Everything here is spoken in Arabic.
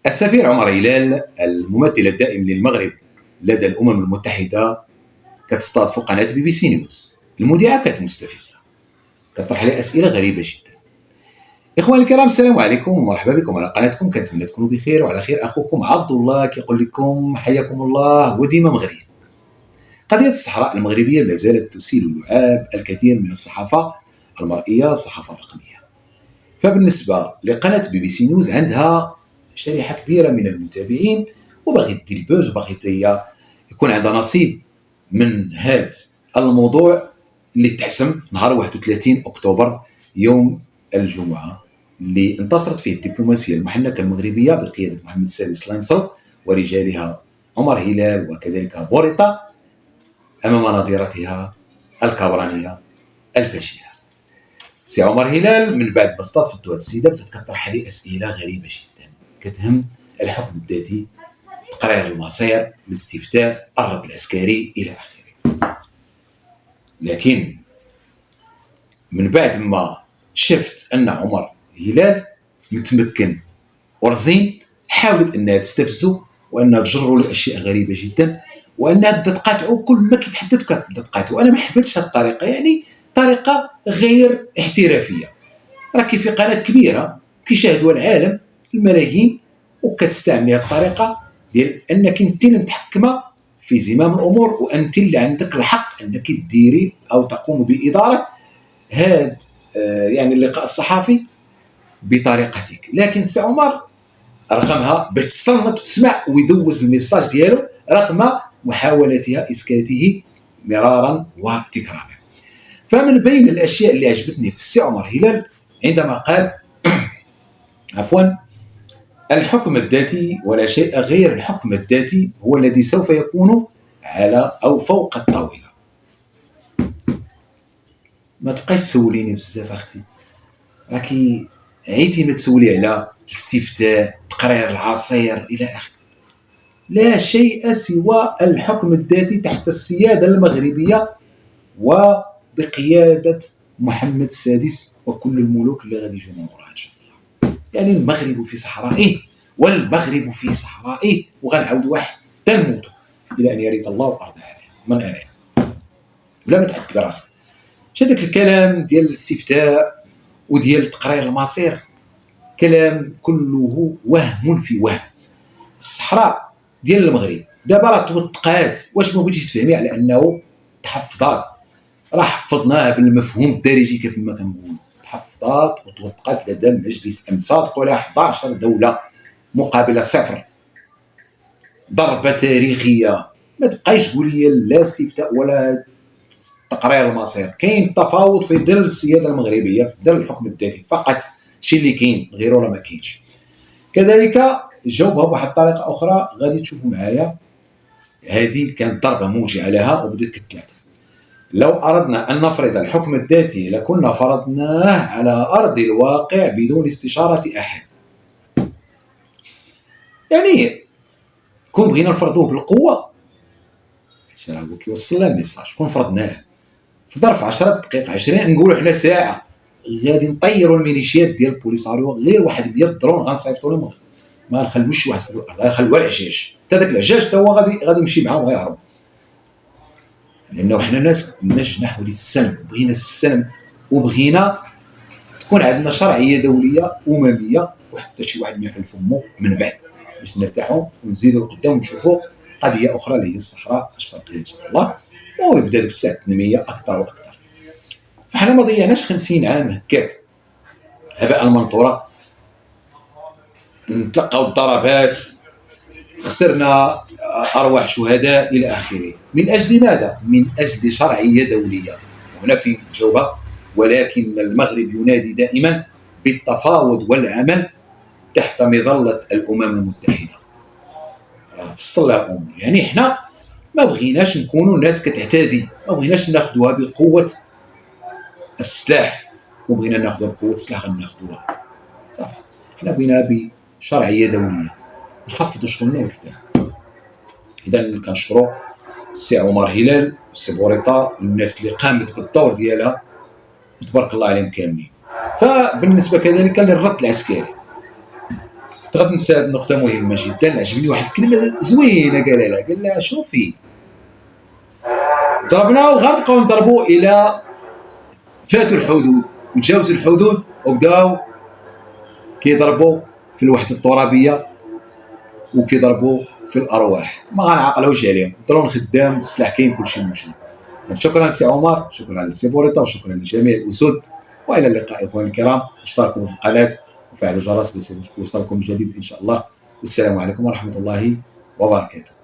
السفير عمر هلال الممثل الدائم للمغرب لدى الأمم المتحدة كتصطاد في قناة بي بي سي نيوز. المذيعة كانت مستفزة، كطرح لي أسئلة غريبة جدا. إخواني الكرام، السلام عليكم ومرحبا بكم على قناتكم. كنتمنى تكونوا بخير وعلى خير. أخوكم عبد الله كيقول لكم حياكم الله وديما مغرب. قضية الصحراء المغربية لا زالت تثير لعاب الكثير من الصحافة المرئية، الصحافة الرقمية. فبالنسبة لقناة بي بي سي نيوز عندها شريحة كبيرة من المتابعين وباغي دير البوز وباغي يكون عندها نصيب من هذا الموضوع اللي تحسم نهار 31 أكتوبر يوم الجمعة، اللي انتصرت فيه الدبلوماسية المحنكة المغربية بقيادة محمد السادس لانصر ورجالها عمر هلال وكذلك بوريطة أمام نظيرتها الكبرانية الفاشلة. سي عمر هلال من بعد ما استضافت هذه السيدة بدات كطرح عليه أسئلة غريبة جدا كتهم الحكم الذاتي، تقرير المصير، الاستفتاء، الرد العسكري إلى آخره. لكن من بعد ما شفت أن عمر هلال متمكن ورزين، حاولت أنها تستفزه وأنها تجروا لأشياء غريبة جدا وأنها بدأت تقاطعه. كل ما كيتحدث كانت بدأت تقاطعه. وأنا ما حبيتش هذه الطريقة، يعني طريقة غير احترافية. راكي في قناة كبيرة كيشاهدوا العالم الملايين وكتستعمل هذه الطريقة ديال أنك أنت اللي متحكمة في زمام الأمور وأنت اللي عندك الحق أنك تديري أو تقوم بإدارة هذا يعني اللقاء الصحفي بطريقتك. لكن سي عمر رغمها باش تصنت وتسمع ويدوز الميساج ديالو رغم محاولتها إسكاته مرارا وتكرارا. فمن بين الأشياء اللي عجبتني في السي عمر هلال عندما قال عفوا الحكم الذاتي ولا شيء غير الحكم الذاتي هو الذي سوف يكون على أو فوق الطاولة. ما تبقاش تسوليني بزاف اختي، راكي عيتي ما تسولي على الاستفتاء، تقرير العصير الى اخره. لا شيء سوى الحكم الذاتي تحت السيادة المغربية وبقيادة محمد السادس وكل الملوك اللي غادي يجوا من وراها ان شاء الله. يعني المغرب في صحرائه والمغرب في صحرائه، وغنعاود واحد تنموت الى ان يرث الله الارض عليها من عليها. ولا ما تعذب راسك. هذاك الكلام ديال الاستفتاء وديال تقرير المصير كلام كله وهم في وهم. الصحراء ديال المغرب دابا راه توثقات، واش ما بغيتيش تفهمي على انه تحفظات، راه حفظناها بالمفهوم الدارجي كيف ما كنقول، تحفظات وتوثقات لدى المجلس الامن. صادقوا لها 11 دوله مقابل 0. ضربه تاريخيه. ما تبقايش تقول لي لا استفتاء ولا تقرير المصير. كاين تفاوض في ظل السياده المغربيه، في ظل الحكم الذاتي فقط. شي اللي كاين غيره ولا ما كاينش. كذلك جاوبها بواحد الطريقه اخرى غادي تشوفوا معايا. هذه كانت ضربه موجعه لها وبدات كتلات. لو اردنا ان نفرض الحكم الذاتي لكنا فرضناه على ارض الواقع بدون استشاره احد. يعني كون بغينا نفرضوه بالقوه شنو كيوصل لنا الميساج، كون فرضناه في ظرف 10 دقائق 20 نقولوا حنا ساعه غادي نطيروا الميليشيات ديال البوليساريو، غير واحد 100 درون غنصيفطوا لهم، ما نخلوش شي واحد في الارض، غنخلوها العجاج. حتى داك العجاج حتى هو غادي يمشي معاهم ويهرب، لانه حنا ناس نجنحوا للسلم، بغينا السلم وبغينا تكون عندنا شرعيه دوليه امميه، وحتى شي واحد ما يحل فمه من بعد باش نرتاحوا ونزيدوا لقدام ونشوفوا قضيه اخرى اللي هي الصحراء الشرقيه ان شاء الله، ويبدا ديك الساعه التنميه اكثر واكثر. فحنا ما ضيعناش 50 عام هكاك هباء منثورا، نتلقاو الضربات، خسرنا ارواح شهداء الى اخره. من اجل ماذا؟ من اجل شرعيه دوليه. وهنا في جوابها، ولكن المغرب ينادي دائما بالتفاوض والعمل تحت مظله الامم المتحده. فصل لها الامور. يعني احنا ما بغيناش نكونوا ناس كتعتادي، ما بغيناش ناخذوها بقوه السلاح، وبغينا ناخذوها بقوه السلاح غناخذوها صافي. حنا بغينا بشرعيه دوليه نحفظوا شغلنا وحدها. اذا كنشكروا السي عمر هلال والسي بوريطه والناس اللي قامت بالدور ديالها وتبارك الله عليهم كاملين. فبالنسبه كذلك للرد العسكري، كنت غادي ننسى هذه النقطه مهمه جدا. عجبني واحد الكلمه زوينه قالها لها، قال لها شوفي ضربنا وغنبقاو نضربوا الى فاتوا الحدود وتجاوزوا الحدود وبداو كيضربوا في الوحده الترابيه وكيضربوا في الارواح، ما غنعقلوش عليهم، الدرون خدام، السلاح كاين، كلشي موجود. شكرا سي عمر، شكرا لسي بوريطه، وشكرا لجميع الاسود، والى اللقاء اخواني الكرام. اشتركوا في القناه وفعلوا الجرس باش يوصلكم الجديد ان شاء الله، والسلام عليكم ورحمه الله وبركاته.